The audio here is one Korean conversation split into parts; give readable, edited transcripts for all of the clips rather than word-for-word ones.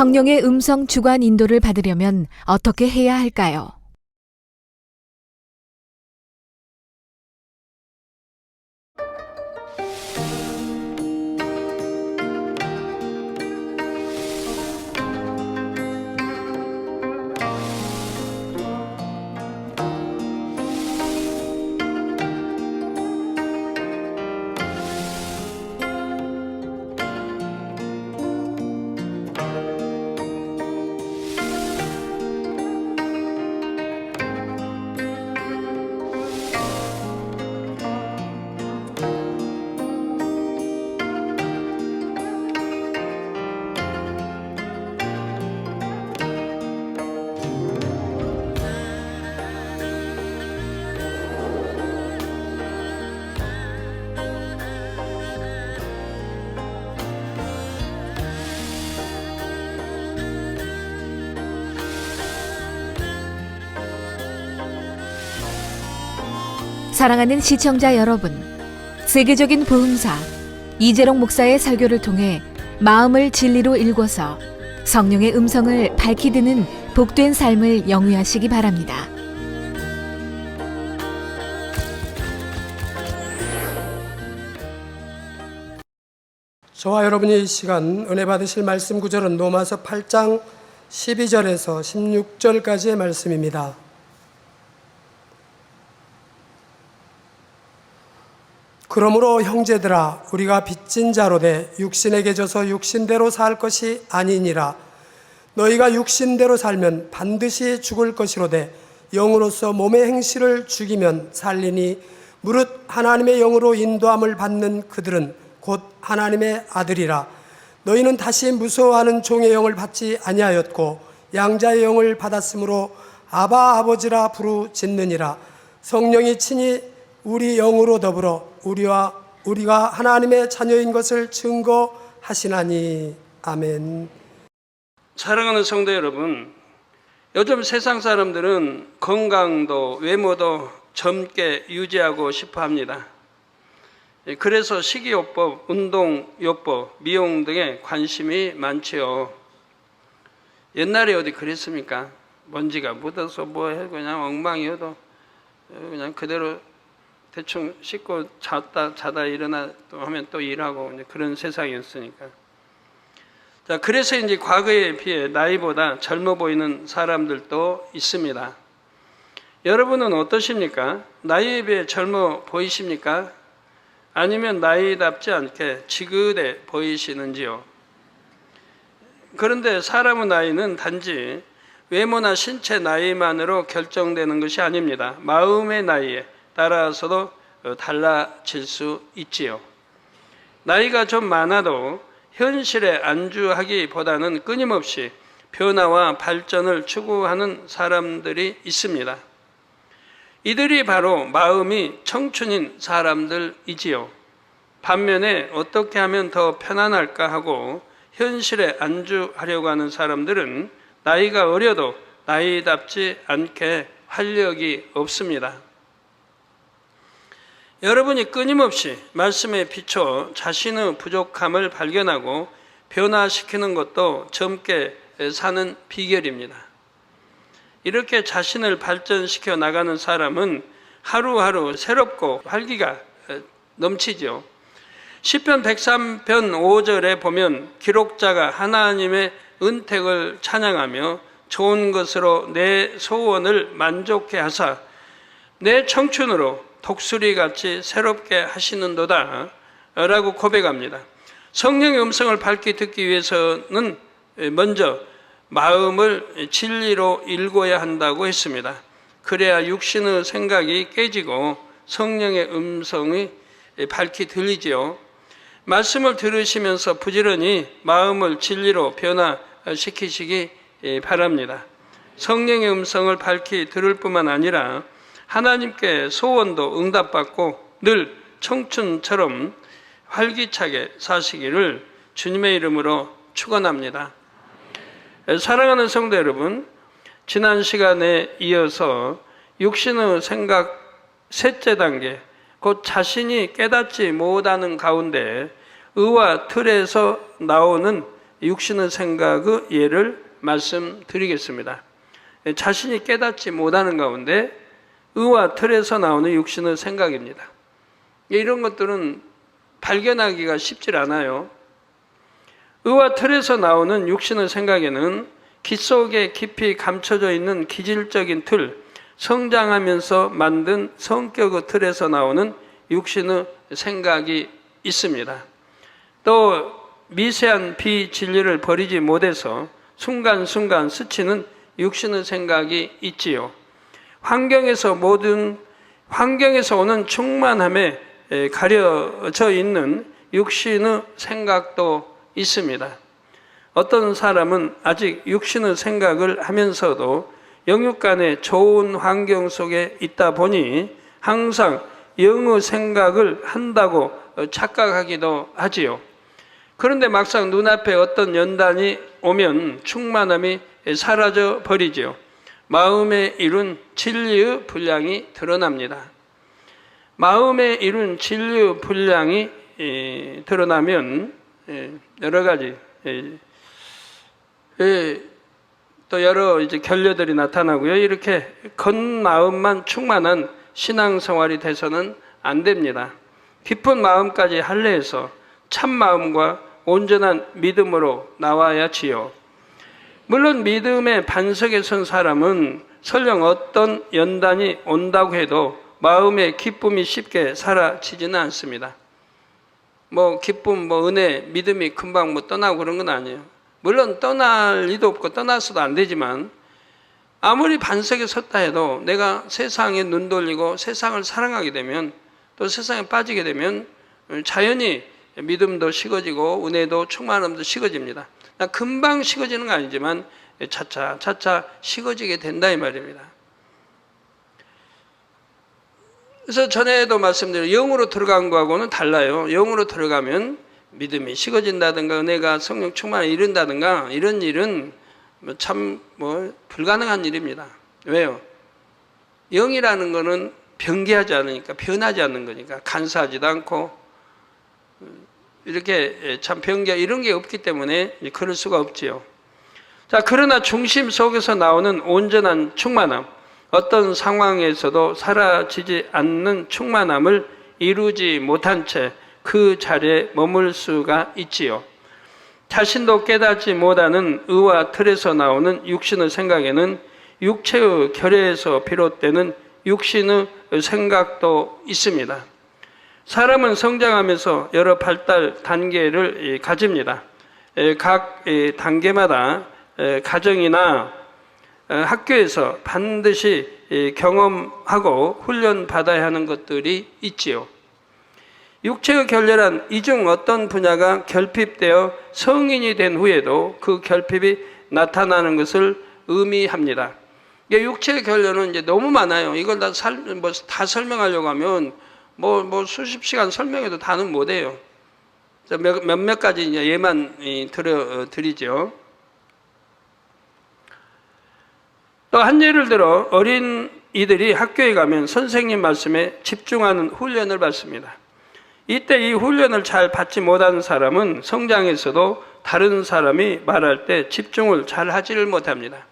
성령의 음성 주관 인도를 받으려면 어떻게 해야 할까요? 사랑하는 시청자 여러분, 세계적인 복음사 이재롱 목사의 설교를 통해 마음을 진리로 일궈서 성령의 음성을 밝히 듣는 복된 삶을 영위하시기 바랍니다. 저와 여러분이 이 시간 은혜 받으실 말씀 구절은 로마서 8장 12절에서 16절까지의 말씀입니다. 그러므로 형제들아, 우리가 빚진 자로 돼 육신에게 져서 육신대로 살 것이 아니니라. 너희가 육신대로 살면 반드시 죽을 것이로되 영으로서 몸의 행실을 죽이면 살리니 무릇 하나님의 영으로 인도함을 받는 그들은 곧 하나님의 아들이라. 너희는 다시 무서워하는 종의 영을 받지 아니하였고 양자의 영을 받았으므로 아바 아버지라 부르짖느니라. 성령이 친히 우리 영으로 더불어 우리가 하나님의 자녀인 것을 증거하시나니. 아멘. 사랑하는 성도 여러분, 요즘 세상 사람들은 건강도 외모도 젊게 유지하고 싶어 합니다. 그래서 식이요법, 운동요법, 미용 등에 관심이 많지요. 옛날에 어디 그랬습니까? 먼지가 묻어서 뭐해 그냥 엉망이어도 그냥 그대로 대충 씻고 자다 일어나 또 하면 또 일하고 그런 세상이었으니까. 자, 그래서 이제 과거에 비해 나이보다 젊어 보이는 사람들도 있습니다. 여러분은 어떠십니까? 나이에 비해 젊어 보이십니까? 아니면 나이답지 않게 지긋해 보이시는지요? 그런데 사람의 나이는 단지 외모나 신체 나이만으로 결정되는 것이 아닙니다. 마음의 나이에 따라서도 달라질 수 있지요. 나이가 좀 많아도 현실에 안주하기보다는 끊임없이 변화와 발전을 추구하는 사람들이 있습니다. 이들이 바로 마음이 청춘인 사람들이지요. 반면에 어떻게 하면 더 편안할까 하고 현실에 안주하려고 하는 사람들은 나이가 어려도 나이답지 않게 활력이 없습니다. 여러분이 끊임없이 말씀에 비춰 자신의 부족함을 발견하고 변화시키는 것도 젊게 사는 비결입니다. 이렇게 자신을 발전시켜 나가는 사람은 하루하루 새롭고 활기가 넘치죠. 시편 103편 5절에 보면 기록자가 하나님의 은택을 찬양하며 좋은 것으로 내 소원을 만족해 하사 내 청춘으로 독수리같이 새롭게 하시는도다 라고 고백합니다. 성령의 음성을 밝히 듣기 위해서는 먼저 마음을 진리로 읽어야 한다고 했습니다. 그래야 육신의 생각이 깨지고 성령의 음성이 밝히 들리지요. 말씀을 들으시면서 부지런히 마음을 진리로 변화시키시기 바랍니다. 성령의 음성을 밝히 들을 뿐만 아니라 하나님께 소원도 응답받고 늘 청춘처럼 활기차게 사시기를 주님의 이름으로 축원합니다. 사랑하는 성도 여러분, 지난 시간에 이어서 육신의 생각 셋째 단계, 곧 자신이 깨닫지 못하는 가운데 의와 틀에서 나오는 육신의 생각의 예를 말씀드리겠습니다. 자신이 깨닫지 못하는 가운데 의와 틀에서 나오는 육신의 생각입니다. 이런 것들은 발견하기가 쉽지 않아요. 의와 틀에서 나오는 육신의 생각에는 기 속에 깊이 감춰져 있는 기질적인 틀, 성장하면서 만든 성격의 틀에서 나오는 육신의 생각이 있습니다. 또 미세한 비진리를 버리지 못해서 순간순간 스치는 육신의 생각이 있지요. 환경에서 오는 충만함에 가려져 있는 육신의 생각도 있습니다. 어떤 사람은 아직 육신의 생각을 하면서도 영육 간의 좋은 환경 속에 있다 보니 항상 영의 생각을 한다고 착각하기도 하지요. 그런데 막상 눈앞에 어떤 연단이 오면 충만함이 사라져 버리지요. 마음에 이룬 진리의 분량이 드러납니다. 마음에 이룬 진리의 분량이 드러나면 여러 가지 또 여러 이제 결례들이 나타나고요. 이렇게 겉마음만 충만한 신앙생활이 돼서는 안 됩니다. 깊은 마음까지 할례해서 참 마음과 온전한 믿음으로 나와야지요. 물론 믿음의 반석에 선 사람은 설령 어떤 연단이 온다고 해도 마음의 기쁨이 쉽게 사라지지는 않습니다. 기쁨, 은혜, 믿음이 금방 떠나고 그런 건 아니에요. 물론 떠날 리도 없고 떠나서도 안 되지만 아무리 반석에 섰다 해도 내가 세상에 눈 돌리고 세상을 사랑하게 되면 또 세상에 빠지게 되면 자연히 믿음도 식어지고 은혜도 충만함도 식어집니다. 금방 식어지는 건 아니지만 차차 식어지게 된다 이 말입니다. 그래서 전에도 말씀드린 영으로 들어간 거하고는 달라요. 영으로 들어가면 믿음이 식어진다든가 은혜가 성령 충만에 이른다든가 이런 일은 참 불가능한 일입니다. 왜요? 영이라는 거는 변개하지 않으니까 변하지 않는 거니까 간사하지도 않고 이렇게 참 변개 이런 게 없기 때문에 그럴 수가 없지요. 자, 그러나 중심 속에서 나오는 온전한 충만함, 어떤 상황에서도 사라지지 않는 충만함을 이루지 못한 채 그 자리에 머물 수가 있지요. 자신도 깨닫지 못하는 의와 틀에서 나오는 육신의 생각에는 육체의 결여에서 비롯되는 육신의 생각도 있습니다. 사람은 성장하면서 여러 발달 단계를 가집니다. 각 단계마다 가정이나 학교에서 반드시 경험하고 훈련받아야 하는 것들이 있지요. 육체의 결렬한 이 중 어떤 분야가 결핍되어 성인이 된 후에도 그 결핍이 나타나는 것을 의미합니다. 육체의 결렬은 이제 너무 많아요. 이걸 다 설명하려고 하면 수십 시간 설명해도 다는 못해요. 몇몇 가지 이제 예만 드리죠. 또 한 예를 들어 어린 이들이 학교에 가면 선생님 말씀에 집중하는 훈련을 받습니다. 이때 이 훈련을 잘 받지 못하는 사람은 성장에서도 다른 사람이 말할 때 집중을 잘 하지를 못합니다.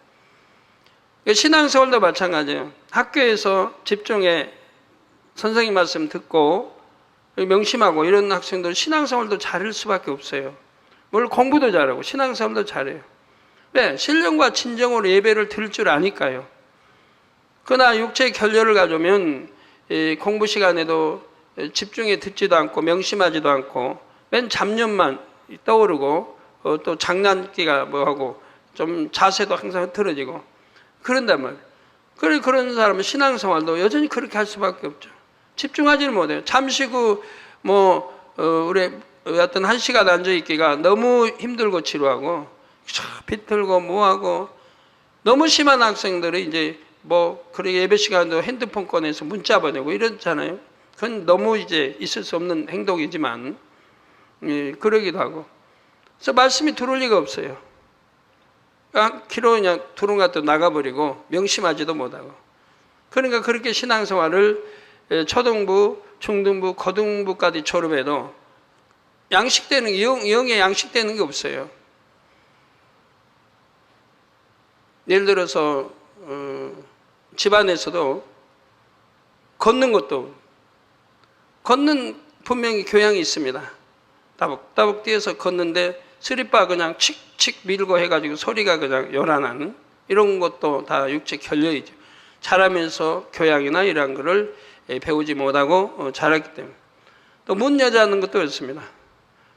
신앙생활도 마찬가지예요. 학교에서 집중해 선생님 말씀 듣고 명심하고 이런 학생들 신앙생활도 잘할 수밖에 없어요. 물론 공부도 잘하고 신앙생활도 잘해요. 왜? 신령과 진정으로 예배를 드릴 줄 아니까요. 그러나 육체의 결렬을 가져오면 공부 시간에도 집중해 듣지도 않고 명심하지도 않고 맨 잡념만 떠오르고 또 장난기가 하고 좀 자세도 항상 흐트러지고 그런단 말이에요. 그런 사람은 신앙생활도 여전히 그렇게 할 수밖에 없죠. 집중하지를 못해요. 잠시 우리 어떤 1시간 앉아있기가 너무 힘들고 지루하고 비틀고 뭐하고 너무 심한 학생들이 이제 그렇게 예배 시간도 핸드폰 꺼내서 문자 보내고 이렇잖아요. 그건 너무 이제 있을 수 없는 행동이지만 그러기도 하고 그래서 말씀이 들어올 리가 없어요. 키로 그냥 두른 것도 나가버리고 명심하지도 못하고 그러니까 그렇게 신앙생활을 초등부, 중등부, 고등부까지 졸업해도 양식되는 게 영에 양식되는 게 없어요. 예를 들어서 집안에서도 걷는 것도 걷는 분명히 교양이 있습니다. 따북따북 뛰어서 걷는데 스리빠 그냥 칙칙 밀고 해가지고 소리가 그냥 요란하는 이런 것도 다 육체 결여이죠. 자라면서 교양이나 이러한 것을 배우지 못하고 자랐기 때문에. 또 문 여자는 것도 그렇습니다.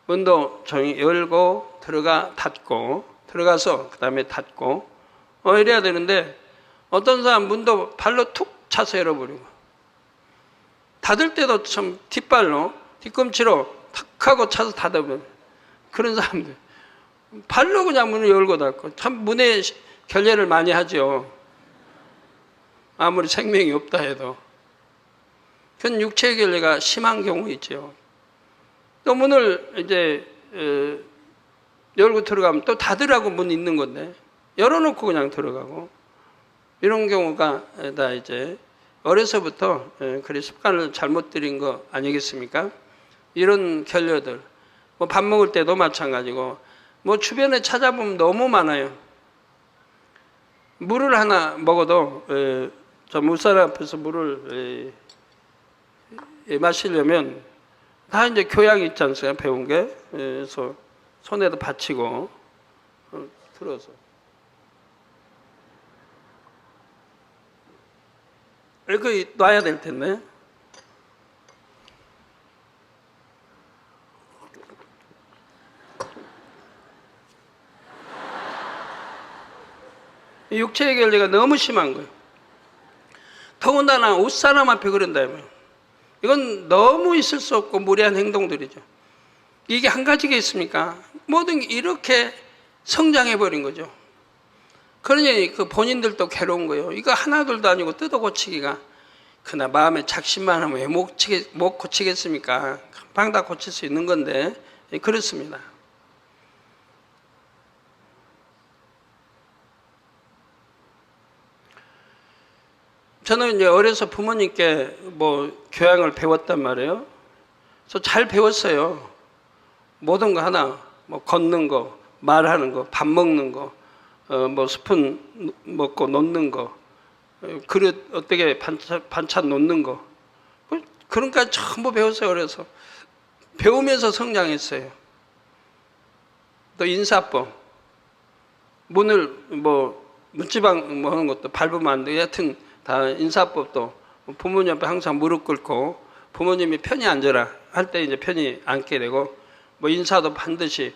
문도 조용히 열고 들어가 닫고 들어가서 그 다음에 닫고 이래야 되는데 어떤 사람 문도 발로 툭 차서 열어버리고 닫을 때도 참 뒷발로 뒤꿈치로 탁 하고 차서 닫아버리고 그런 사람들 발로 그냥 문을 열고 닫고 참 문에 결례를 많이 하죠. 아무리 생명이 없다 해도 그건 육체의 결례가 심한 경우 있죠. 또 문을 이제 열고 들어가면 또 닫으라고 문 있는 건데 열어놓고 그냥 들어가고 이런 경우가 다 이제 어려서부터 그리 습관을 잘못 들인 거 아니겠습니까? 이런 결례들 뭐 밥 먹을 때도 마찬가지고 뭐 주변에 찾아보면 너무 많아요. 물을 하나 먹어도 저 물사람 앞에서 물을 마시려면 다 이제 교양이 있지 않습니까? 배운 게. 그래서 손에도 받치고 들어서 이렇게 놔야 될 텐데. 육체의 결례가 너무 심한 거예요. 더군다나 옷사람 앞에 그런다면 이건 너무 있을 수 없고 무례한 행동들이죠. 이게 한 가지가 있습니까? 모든 게 이렇게 성장해버린 거죠. 그러니 그 본인들도 괴로운 거예요. 이거 하나둘도 아니고 뜯어 고치기가. 그나 마음에 작심만 하면 왜 못 고치겠습니까? 금방 다 고칠 수 있는 건데 그렇습니다. 저는 이제 어려서 부모님께 뭐 교양을 배웠단 말이에요. 그래서 잘 배웠어요. 모든 거 하나, 뭐 걷는 거, 말하는 거, 밥 먹는 거, 뭐 스푼 먹고 놓는 거, 그릇 어떻게 반찬 놓는 거, 그런 까지 전부 배웠어요. 어려서 배우면서 성장했어요. 또 인사법, 문을 뭐 문지방 뭐 하는 것도 밟으면 안 돼. 여하튼 다 인사법도 부모님 앞에 항상 무릎 꿇고 부모님이 편히 앉아라 할 때 이제 편히 앉게 되고 뭐 인사도 반드시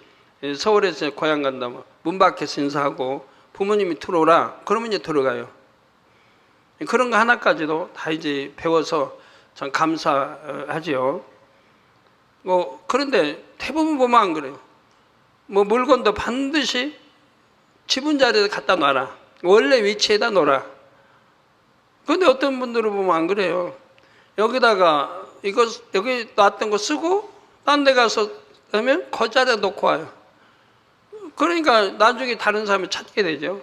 서울에서 고향 간다면 문 밖에서 인사하고 부모님이 들어오라 그러면 이제 들어가요. 그런 거 하나까지도 다 이제 배워서 참 감사하지요. 뭐 그런데 대부분 보면 안 그래요. 뭐 물건도 반드시 지분 자리에 갖다 놔라. 원래 위치에다 놓아라. 그런데 어떤 분들은 보면 안 그래요. 여기다가 이거 여기 놨던 거 쓰고 딴 데 가서 하면 그 자리에 놓고 와요. 그러니까 나중에 다른 사람이 찾게 되죠.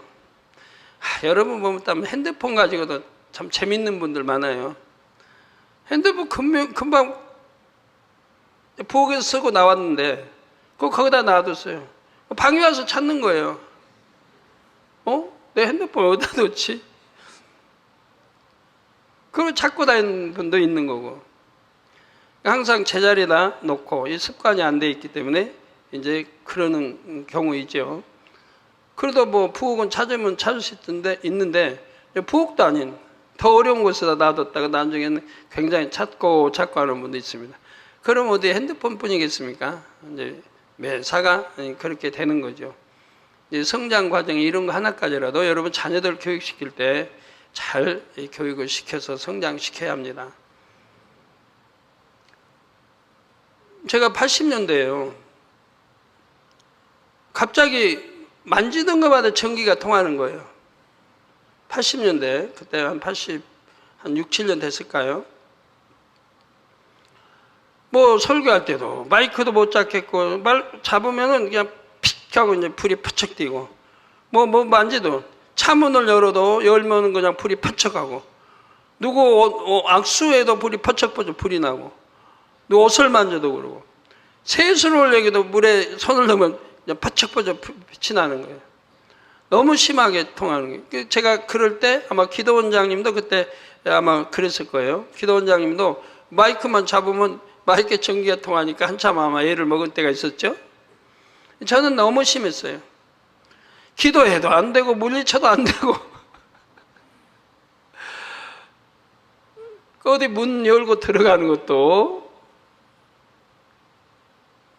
여러분 보면 핸드폰 가지고도 참 재밌는 분들 많아요. 핸드폰 금방 부엌에서 쓰고 나왔는데 그거 거기다 놔뒀어요. 방에 와서 찾는 거예요. 내 핸드폰 어디다 놓지? 그걸 찾고 다니는 분도 있는 거고. 항상 제자리에다 놓고 이 습관이 안 돼 있기 때문에 이제 그러는 경우이죠. 그래도 뭐 부엌은 찾으면 찾을 수 있는데 부엌도 아닌 더 어려운 곳에다 놔뒀다가 나중에는 굉장히 찾고 하는 분도 있습니다. 그럼 어디 핸드폰 뿐이겠습니까? 이제 매사가 그렇게 되는 거죠. 이제 성장 과정에 이런 거 하나까지라도 여러분 자녀들 교육시킬 때 잘 교육을 시켜서 성장시켜야 합니다. 제가 80년대에요. 갑자기 만지던 것마다 전기가 통하는 거예요. 80년대, 그때 한 6, 7년 됐을까요? 뭐 설교할 때도 마이크도 못 잡겠고 잡으면은 그냥 픽 하고 이제 불이 퍼쩍 띄고 뭐 만지도 차문을 열면 그냥 불이 퍼쩍하고 누구 악수해도 불이 퍼쩍 불이 나고 누구 옷을 만져도 그러고 세수를 올리기도 물에 손을 넣으면 그냥 퍼쩍 빛이 나는 거예요. 너무 심하게 통하는 거예요. 제가 그럴 때 아마 기도원장님도 그때 아마 그랬을 거예요. 기도원장님도 마이크만 잡으면 마이크에 전기가 통하니까 한참 아마 애를 먹을 때가 있었죠. 저는 너무 심했어요. 기도해도 안 되고 물리쳐도 안 되고 어디 문 열고 들어가는 것도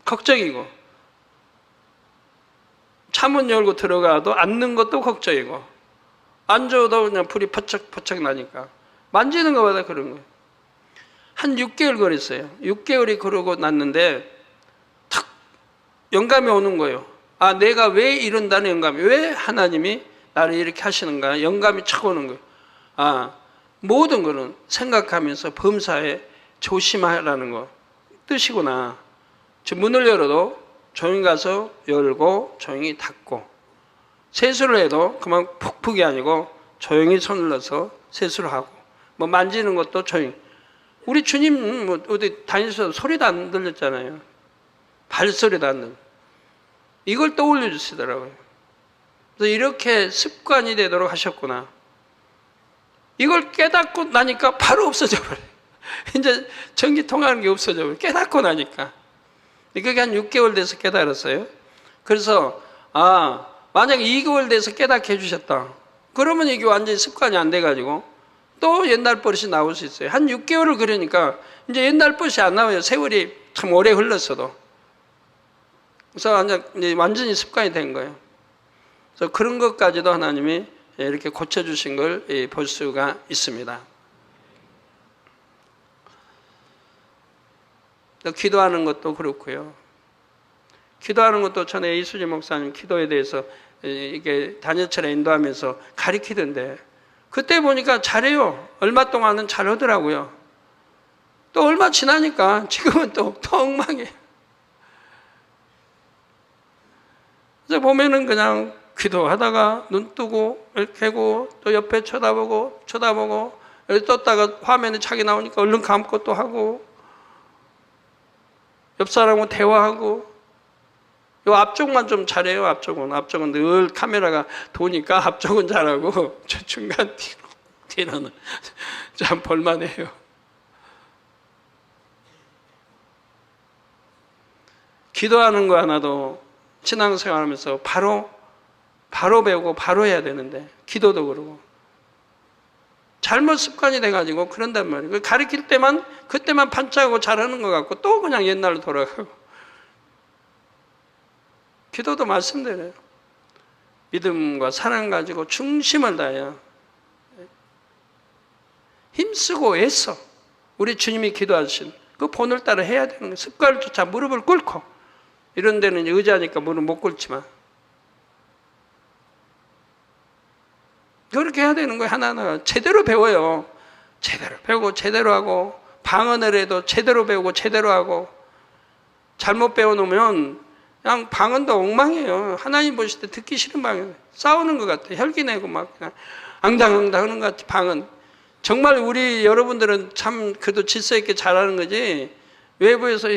걱정이고 차문 열고 들어가도 앉는 것도 걱정이고 앉아도 그냥 불이 퍼쩍퍼쩍 나니까 만지는 것보다 그런 거예요. 한 6개월 그랬어요. 6개월이 그러고 났는데 탁 영감이 오는 거예요. 아, 내가 왜 이런다는 영감이, 왜 하나님이 나를 이렇게 하시는가 영감이 척 오는 거예요. 아, 모든 거는 생각하면서 범사에 조심하라는 거 뜻이구나. 즉 문을 열어도 조용히 가서 열고 조용히 닫고, 세수를 해도 그만 푹푹이 아니고 조용히 손을 넣어서 세수를 하고, 뭐 만지는 것도 조용히. 우리 주님 뭐 어디 다니셔서 소리도 안 들렸잖아요. 발소리도 안 들려. 이걸 떠올려 주시더라고요. 그래서 이렇게 습관이 되도록 하셨구나. 이걸 깨닫고 나니까 바로 없어져 버려요. 이제 전기 통하는 게 없어져 버려요. 깨닫고 나니까. 그게 한 6개월 돼서 깨달았어요. 그래서 아, 만약에 2개월 돼서 깨닫게 해주셨다. 그러면 이게 완전히 습관이 안 돼가지고 또 옛날 버릇이 나올 수 있어요. 한 6개월을 그러니까 이제 옛날 버릇이 안 나와요. 세월이 참 오래 흘렀어도. 그래서 완전히 습관이 된 거예요. 그래서 그런 것까지도 하나님이 이렇게 고쳐주신 걸 볼 수가 있습니다. 또 기도하는 것도 그렇고요. 기도하는 것도 전에 이수지 목사님 기도에 대해서 이게 단여철에 인도하면서 가르치던데 그때 보니까 잘해요. 얼마 동안은 잘하더라고요. 또 얼마 지나니까 지금은 또 엉망이에요. 그래서 보면은 그냥 기도하다가 눈 뜨고 이렇게 하고 또 옆에 쳐다보고 이렇게 떴다가 화면에 자기 나오니까 얼른 감고 또 하고 옆 사람하고 대화하고. 요 앞쪽만 좀 잘해요. 앞쪽은 늘 카메라가 도니까 앞쪽은 잘하고 저 중간 뒤로는 참 볼만해요. 기도하는 거 하나도 신앙생활하면서 바로 배우고 바로 해야 되는데 기도도 그러고 잘못 습관이 돼가지고 그런단 말이에요. 가르칠 때만 그때만 반짝하고 잘하는 것 같고 또 그냥 옛날로 돌아가고. 기도도 말씀드려요. 믿음과 사랑 가지고 중심을 다해요. 힘쓰고 애써 우리 주님이 기도하신 그 본을 따라 해야 되는 거예요. 습관을 쫓아 무릎을 꿇고. 이런 데는 의자니까 무릎 못 꿇지만 그렇게 해야 되는 거예요. 하나하나 제대로 배워요. 제대로 배우고 제대로 하고, 방언을 해도 제대로 배우고 제대로 하고. 잘못 배워놓으면 그냥 방언도 엉망이에요. 하나님 보실 때 듣기 싫은 방언. 싸우는 것 같아. 혈기 내고 막 그냥 앙당앙당 하는 것 같아. 방언. 정말 우리 여러분들은 참 그래도 질서 있게 잘하는 거지, 외부에서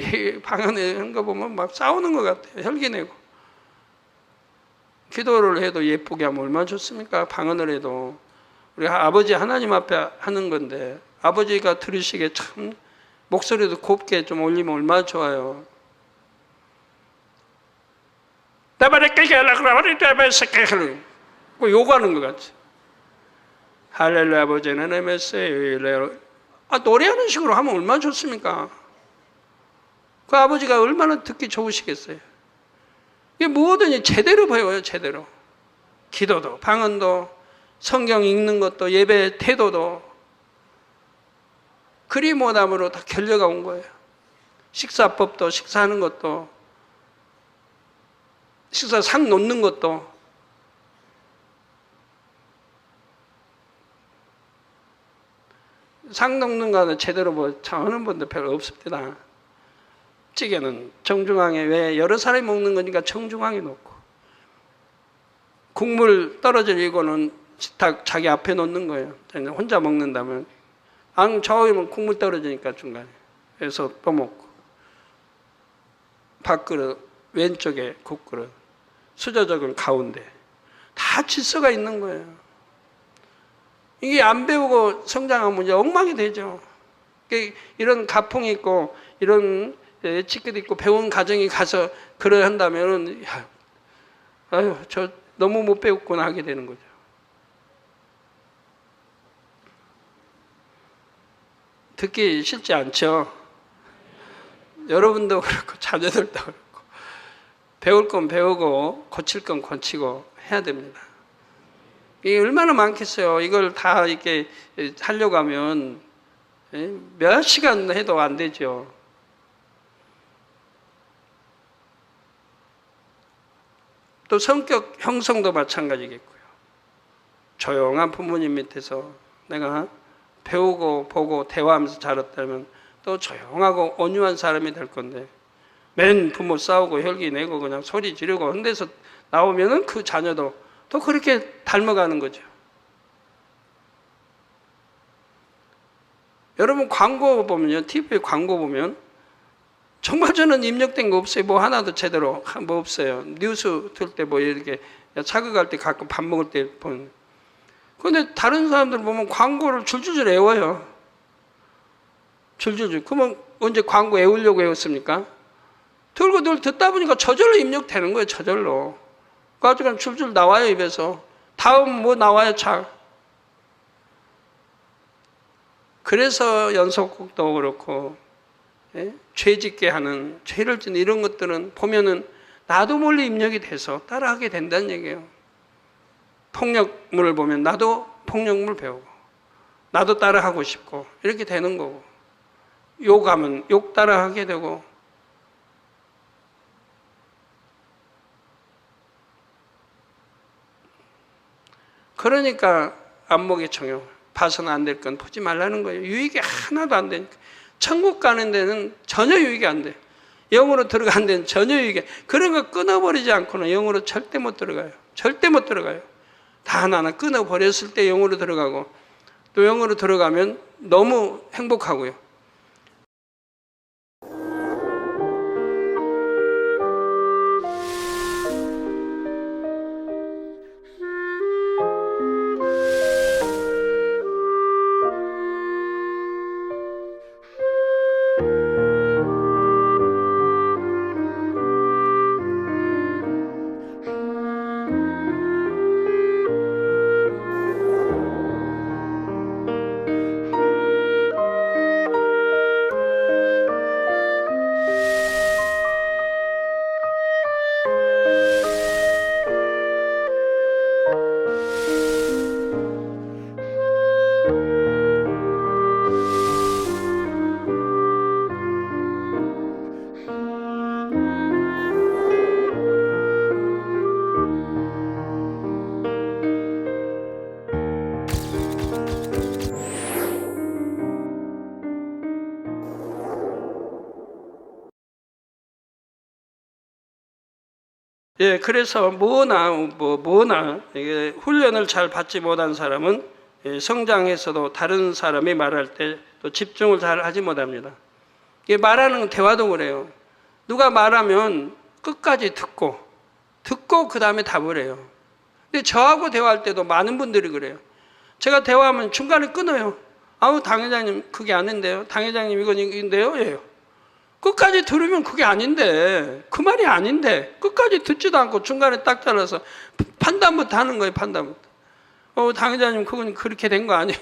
방언을 하는 거 보면 막 싸우는 것 같아요. 혈기 내고. 기도를 해도 예쁘게 하면 얼마나 좋습니까? 방언을 해도. 우리 아버지 하나님 앞에 하는 건데 아버지가 들으시기에 참 목소리도 곱게 좀 올리면 얼마나 좋아요. 요구하는 것 같지. 할렐루야 아버지는 MSA. 노래하는 식으로 하면 얼마나 좋습니까? 그 아버지가 얼마나 듣기 좋으시겠어요. 이게 뭐든지 제대로 배워요. 제대로. 기도도 방언도 성경 읽는 것도 예배 태도도 그리 못함으로 다 결려가 온 거예요. 식사법도 식사하는 것도 식사 상 놓는 것도 상 놓는 거는 제대로 뭐 하는 분들 별로 없습니다. 찌개는 정중앙에, 왜 여러 사람이 먹는 거니까 정중앙에 놓고, 국물 떨어질 이거는 자기 앞에 놓는 거예요. 혼자 먹는다면 저기면 국물 떨어지니까 중간에 그래서 또 먹고, 밥그릇 왼쪽에 국그릇, 수저적은 가운데, 다 질서가 있는 거예요. 이게 안 배우고 성장하면 이제 엉망이 되죠. 이런 가풍이 있고 이런 예치기도 있고 배운 가정이 가서 그걸 한다면 아유 저 너무 못 배웠구나 하게 되는 거죠. 듣기 싫지 않죠? 여러분도 그렇고 자녀들도 그렇고 배울 건 배우고 고칠 건 고치고 해야 됩니다. 이게 얼마나 많겠어요. 이걸 다 이렇게 하려고 하면 몇 시간 해도 안 되죠. 또 성격 형성도 마찬가지겠고요. 조용한 부모님 밑에서 내가 배우고 보고 대화하면서 자랐다면 또 조용하고 온유한 사람이 될 건데 맨 부모 싸우고 혈기 내고 그냥 소리 지르고 흔대서 나오면은 그 자녀도 또 그렇게 닮아가는 거죠. 여러분 광고 보면요, TV 광고 보면 정말 저는 입력된 거 없어요. 뭐 하나도 제대로 뭐 없어요. 뉴스 틀 때 뭐 이렇게 자극할 때 가끔 밥 먹을 때 보면. 그런데 다른 사람들 보면 광고를 줄줄줄 외워요. 줄줄줄. 그러면 언제 광고 외우려고 외웠습니까? 들고 늘 듣다 보니까 저절로 입력되는 거예요. 저절로. 그래가지고 줄줄 나와요 입에서. 다음 뭐 나와요 잘. 그래서 연속곡도 그렇고 죄 짓게 하는 죄를 짓는 이런 것들은 보면은 나도 몰래 입력이 돼서 따라하게 된다는 얘기예요. 폭력물을 보면 나도 폭력물 배우고 나도 따라하고 싶고 이렇게 되는 거고 욕하면 욕 따라하게 되고 그러니까 안목의 청용 봐서는 안 될 건 보지 말라는 거예요. 유익이 하나도 안 되니까. 천국 가는 데는 전혀 유익이 안 돼요. 영으로 들어가는 데는 전혀 유익이 안 돼요. 그런 거 끊어버리지 않고는 영으로 절대 못 들어가요. 절대 못 들어가요. 다 하나하나 끊어버렸을 때 영으로 들어가고 또 영으로 들어가면 너무 행복하고요. 예, 그래서 뭐나 이게 훈련을 잘 받지 못한 사람은 성장해서도 다른 사람이 말할 때 또 집중을 잘 하지 못합니다. 이게 말하는 대화도 그래요. 누가 말하면 끝까지 듣고 그 다음에 답을 해요. 근데 저하고 대화할 때도 많은 분들이 그래요. 제가 대화하면 중간에 끊어요. 아우 당 회장님 그게 아닌데요. 당 회장님 이건 이건데요. 예요. 끝까지 들으면 그게 아닌데 그 말이 아닌데 끝까지 듣지도 않고 중간에 딱 잘라서 판단부터 하는 거예요. 판단부터. 당 회장님 그건 그렇게 된 거 아니에요.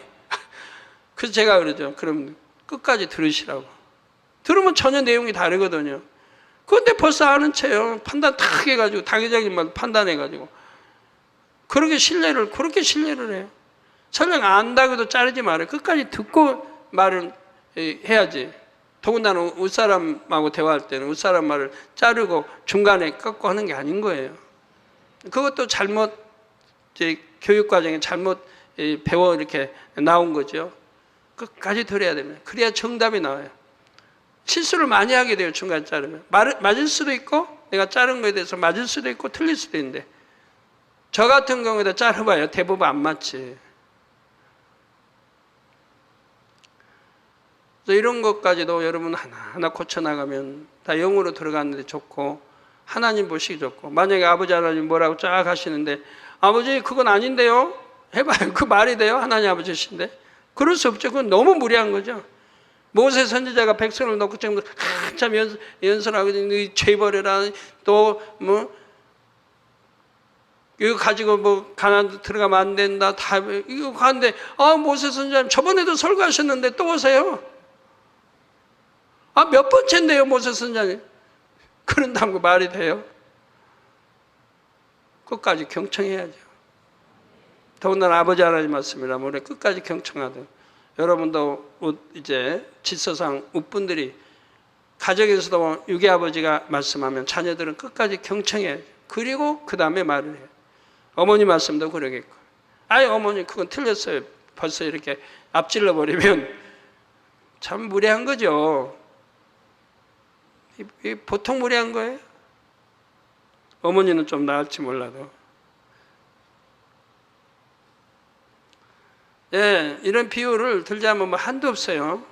그래서 제가 그러죠. 그럼 끝까지 들으시라고. 들으면 전혀 내용이 다르거든요. 그런데 벌써 아는 채요. 판단 탁 해가지고 당 회장님만 판단해가지고 그렇게 신뢰를 해요. 설령 안다고 해도 자르지 말아요. 끝까지 듣고 말을 해야지. 더군다나 웃사람하고 대화할 때는 웃사람 말을 자르고 중간에 꺾고 하는 게 아닌 거예요. 그것도 잘못 교육과정에 잘못 배워 이렇게 나온 거죠. 끝까지 들어야 됩니다. 그래야 정답이 나와요. 실수를 많이 하게 돼요. 중간에 자르면. 맞을 수도 있고 내가 자른 거에 대해서 맞을 수도 있고 틀릴 수도 있는데 저 같은 경우에도 자르봐요. 대부분 안 맞지. 그래서 이런 것까지도 여러분 하나하나 고쳐나가면 다 영으로 들어가는데 좋고 하나님 보시기 좋고 만약에 아버지 하나님 뭐라고 쫙 하시는데 아버지 그건 아닌데요? 해봐요. 그 말이 돼요? 하나님 아버지신데? 그럴 수 없죠. 그건 너무 무리한 거죠. 모세 선지자가 백성을 놓고 지금 한참 연설하고 죄버려라 또 뭐 이거 가지고 뭐 가나안 들어가면 안 된다 다 이거 하는데 모세 선지자님 저번에도 설교하셨는데 또 오세요. 몇 번째인데요 모세 선지자님. 그런다고 말이 돼요? 끝까지 경청해야죠. 더군다나 아버지 하나님 말씀이라면 우리 끝까지 경청하든 여러분도 이제 질서상 웃분들이 가정에서도 유괴 아버지가 말씀하면 자녀들은 끝까지 경청해야죠. 그리고 그 다음에 말을 해요. 어머니 말씀도 그러겠고. 어머니 그건 틀렸어요. 벌써 이렇게 앞질러 버리면 참 무례한 거죠. 보통 무례한 거예요. 어머니는 좀 나을지 몰라도. 예, 이런 비유를 들자면 뭐 한도 없어요.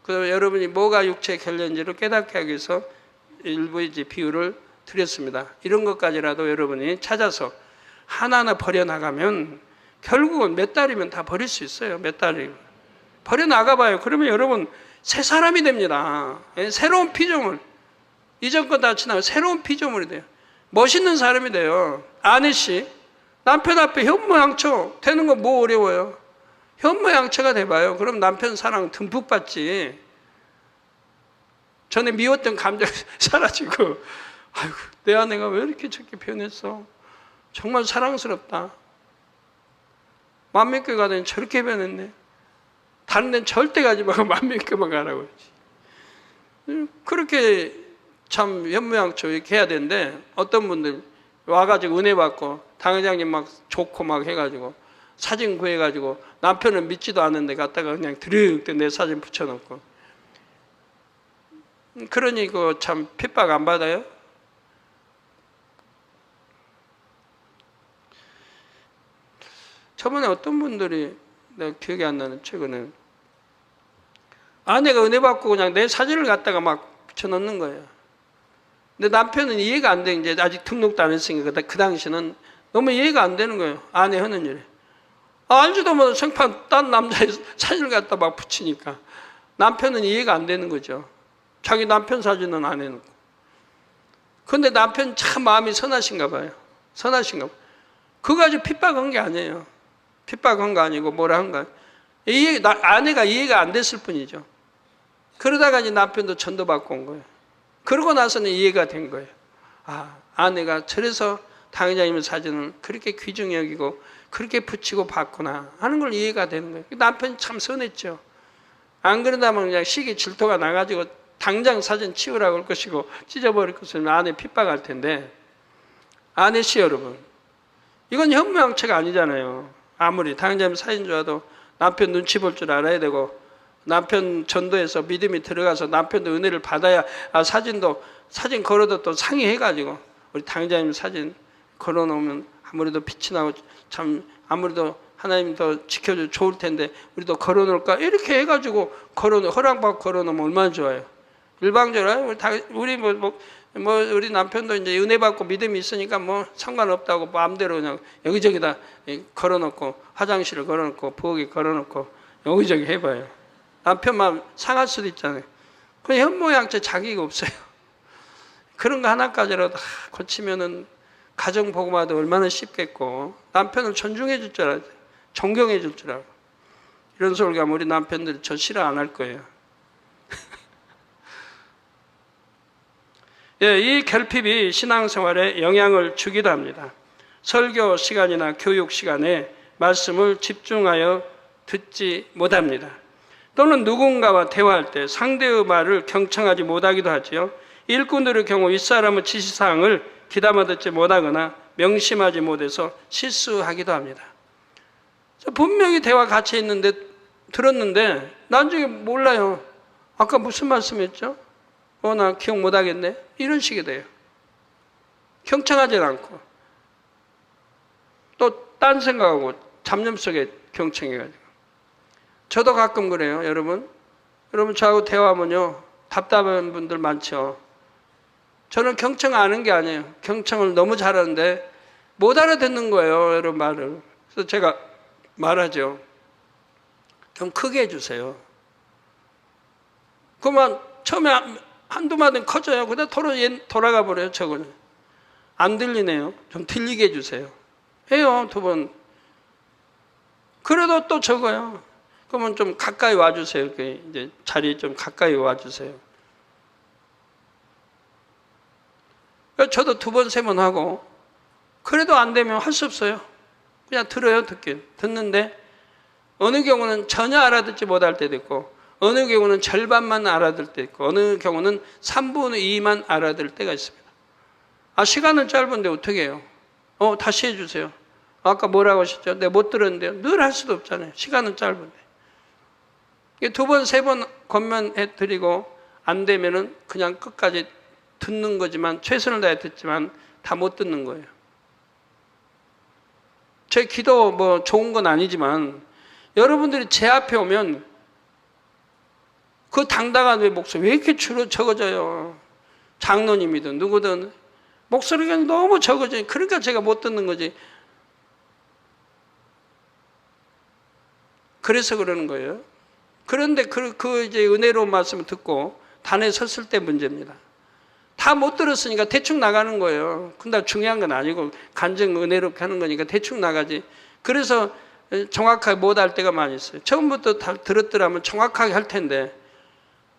그래서 여러분이 뭐가 육체의 결례인지를 깨닫게 하기 위해서 일부 이제 비유를 드렸습니다. 이런 것까지라도 여러분이 찾아서 하나하나 버려나가면 결국은 몇 달이면 다 버릴 수 있어요. 몇 달이면. 버려나가봐요. 그러면 여러분 새 사람이 됩니다. 예, 새로운 피조물. 이전 거 다 지나고 새로운 피조물이 돼요. 멋있는 사람이 돼요. 아내씨, 남편 앞에 현모양처 되는 거 뭐 어려워요? 현모양처가 돼봐요. 그럼 남편 사랑 듬뿍 받지. 전에 미웠던 감정 사라지고, 아이고, 내 아내가 왜 이렇게 저렇게 변했어? 정말 사랑스럽다. 만몇개 가더니 저렇게 변했네. 다른 데는 절대 가지 말고 만몇개만 가라고 했지. 그렇게 참 현모양처 이렇게 해야 되는데 어떤 분들 와가지고 은혜 받고 당회장님 막 좋고 막 해가지고 사진 구해가지고 남편은 믿지도 않는데 갖다가 그냥 드르륵 내 사진 붙여놓고 그러니 그 참 핍박 안 받아요? 저번에 어떤 분들이 내가 기억이 안 나는 최근에 아내가 은혜 받고 그냥 내 사진을 갖다가 막 붙여놓는 거예요. 근데 남편은 이해가 안 돼. 이제 아직 등록도 안 했으니까 그 당시는 너무 이해가 안 되는 거예요. 아내 하는 일에. 알지도 못한 생판 딴 남자의 사진을 갖다 막 붙이니까 남편은 이해가 안 되는 거죠. 자기 남편 사진은 안 해놓고. 그런데 남편 참 마음이 선하신가 봐요. 선하신가 봐요. 그거 가지고 핍박한 게 아니에요. 핍박한 거 아니고 뭐라 한 거 아니에요. 아내가 이해가 안 됐을 뿐이죠. 그러다가 이제 남편도 전도받고 온 거예요. 그러고 나서는 이해가 된 거예요. 아내가 저래서 당회장님 사진을 그렇게 귀중히 여기고 그렇게 붙이고 봤구나 하는 걸 이해가 되는 거예요. 남편이 참 선했죠. 안 그러다면 그냥 시기 질투가 나가지고 당장 사진 치우라고 할 것이고 찢어버릴 것이면 아내 핍박할 텐데 아내 씨 여러분 이건 현모양처가 아니잖아요. 아무리 당장님 사진 좋아도 남편 눈치 볼 줄 알아야 되고 남편 전도해서 믿음이 들어가서 남편도 은혜를 받아야 사진 걸어도 또 상의해가지고 우리 당장님 사진 걸어놓으면 아무래도 빛이 나고 참 아무래도 하나님 더 지켜줘 좋을 텐데 우리도 걸어놓을까 이렇게 해가지고 허락받고 걸어놓으면 얼마나 좋아요. 일방적으로 우리 우리 남편도 이제 은혜 받고 믿음이 있으니까 뭐 상관없다고 마음대로 그냥 여기저기다 걸어놓고 화장실을 걸어놓고 부엌에 걸어놓고 여기저기 해봐요. 남편 마음 상할 수도 있잖아요. 그 현모양처 자기가 없어요. 그런 거 하나까지라도 고치면은 가정 복음화도 얼마나 쉽겠고 남편을 존중해 줄 줄 알아요. 존경해 줄 줄 알고. 이런 소리 가면 우리 남편들 저 싫어 안 할 거예요. 예, 이 결핍이 신앙생활에 영향을 주기도 합니다. 설교 시간이나 교육 시간에 말씀을 집중하여 듣지 못합니다. 또는 누군가와 대화할 때 상대의 말을 경청하지 못하기도 하지요. 일꾼들의 경우 윗사람의 지시사항을 귀담아 듣지 못하거나 명심하지 못해서 실수하기도 합니다. 분명히 대화 같이 있는데 들었는데 나중에 몰라요. 아까 무슨 말씀했죠? 나 기억 못하겠네. 이런 식이 돼요. 경청하지 않고 또 딴 생각하고 잡념 속에 경청해가지고. 저도 가끔 그래요. 여러분 저하고 대화하면요 답답한 분들 많죠. 저는 경청 안 하는 게 아니에요. 경청을 너무 잘하는데 못 알아듣는 거예요, 여러분 말을. 그래서 제가 말하죠. 좀 크게 해주세요. 그러면 처음에 한두 마디는 커져요. 그러다 돌아가 버려요, 저거는. 안 들리네요. 좀 들리게 해주세요. 해요, 2번. 그래도 또 적어요. 그러면 좀 가까이 와주세요. 이렇게 이제 자리 좀 가까이 와주세요. 저도 2번, 3번 하고, 그래도 안 되면 할 수 없어요. 그냥 들어요, 듣는데, 어느 경우는 전혀 알아듣지 못할 때도 있고, 어느 경우는 절반만 알아들 때 있고, 어느 경우는 3분의 2만 알아들 때가 있습니다. 시간은 짧은데 어떻게 해요? 다시 해주세요. 아까 뭐라고 하셨죠? 내가 못 들었는데요. 늘 할 수도 없잖아요. 시간은 짧은데. 2번, 3번 권면해 드리고, 안 되면은 그냥 끝까지 듣는 거지만, 최선을 다해 듣지만, 다 못 듣는 거예요. 제 기도 뭐 좋은 건 아니지만, 여러분들이 제 앞에 오면, 그 당당한 목소리 왜 이렇게 주로 적어져요? 장로님이든 누구든 목소리가 너무 적어져요. 그러니까 제가 못 듣는 거지. 그래서 그러는 거예요. 그런데 그 이제 은혜로운 말씀을 듣고 단에 섰을 때 문제입니다. 다 못 들었으니까 대충 나가는 거예요. 근데 중요한 건 아니고 간증 은혜롭게 하는 거니까 대충 나가지. 그래서 정확하게 못 할 때가 많이 있어요. 처음부터 다 들었더라면 정확하게 할 텐데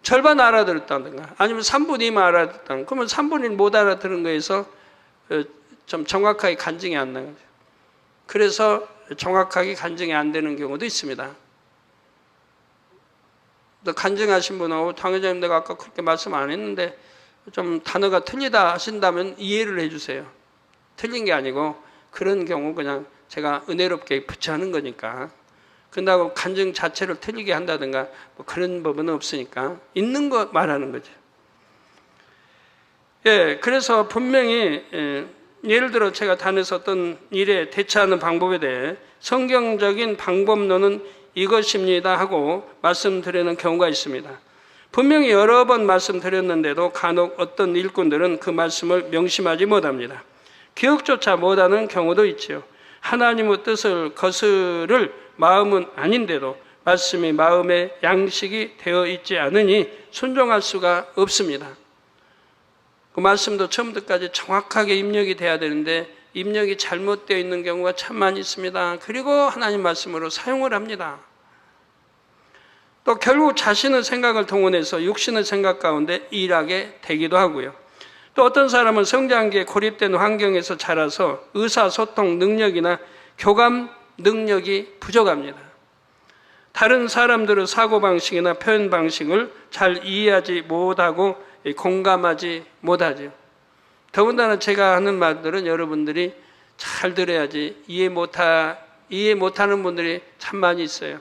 절반 알아들었다든가 아니면 3분의 2만 알아듣다든가 그러면 3분의 1 못 알아들은 거에서 좀 정확하게 간증이 안 나가죠. 그래서 정확하게 간증이 안 되는 경우도 있습니다. 또 간증하신 분하고 당회장님 내가 아까 그렇게 말씀 안 했는데 좀 단어가 틀리다 하신다면 이해를 해주세요. 틀린 게 아니고 그런 경우 그냥 제가 은혜롭게 부처하는 거니까. 그런다고 간증 자체를 틀리게 한다든가 뭐 그런 법은 없으니까 있는 거 말하는 거죠. 예, 그래서 분명히 예를 들어 제가 단에서 어떤 일에 대처하는 방법에 대해 성경적인 방법론은 이것입니다 하고 말씀드리는 경우가 있습니다. 분명히 여러 번 말씀드렸는데도 간혹 어떤 일꾼들은 그 말씀을 명심하지 못합니다. 기억조차 못하는 경우도 있지요. 하나님의 뜻을 거스를 마음은 아닌데도 말씀이 마음의 양식이 되어 있지 않으니 순종할 수가 없습니다. 그 말씀도 처음부터까지 정확하게 입력이 돼야 되는데 입력이 잘못되어 있는 경우가 참 많이 있습니다. 그리고 하나님 말씀으로 사용을 합니다. 또 결국 자신의 생각을 동원해서 육신의 생각 가운데 일하게 되기도 하고요. 또 어떤 사람은 성장기에 고립된 환경에서 자라서 의사소통 능력이나 교감 능력이 부족합니다. 다른 사람들의 사고방식이나 표현 방식을 잘 이해하지 못하고 공감하지 못하죠. 더군다나 제가 하는 말들은 여러분들이 잘 들어야지 이해 못하는 분들이 참 많이 있어요.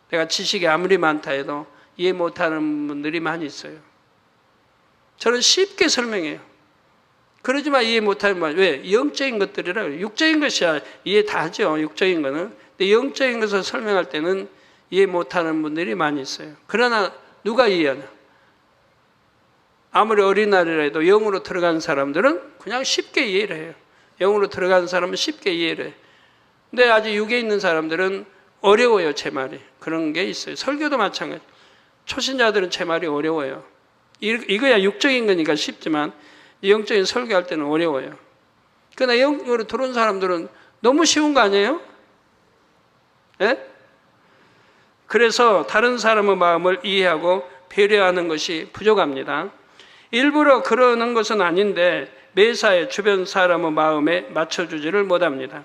내가 지식이 아무리 많다 해도 이해 못하는 분들이 많이 있어요. 저는 쉽게 설명해요. 그러지만 이해 못하는 말. 왜? 영적인 것들이라. 육적인 것이야 이해 다 하죠. 육적인 거는. 근데 영적인 것을 설명할 때는 이해 못하는 분들이 많이 있어요. 그러나 누가 이해하나? 아무리 어린아이라도 영으로 들어간 사람들은 그냥 쉽게 이해를 해요. 영으로 들어간 사람은 쉽게 이해를 해요. 근데 아직 육에 있는 사람들은 어려워요. 제 말이. 그런 게 있어요. 설교도 마찬가지. 초신자들은 제 말이 어려워요. 이거야 육적인 거니까 쉽지만 영적인 설교할 때는 어려워요. 그러나 영으로 들어온 사람들은 너무 쉬운 거 아니에요? 예? 그래서 다른 사람의 마음을 이해하고 배려하는 것이 부족합니다. 일부러 그러는 것은 아닌데 매사에 주변 사람의 마음에 맞춰주지를 못합니다.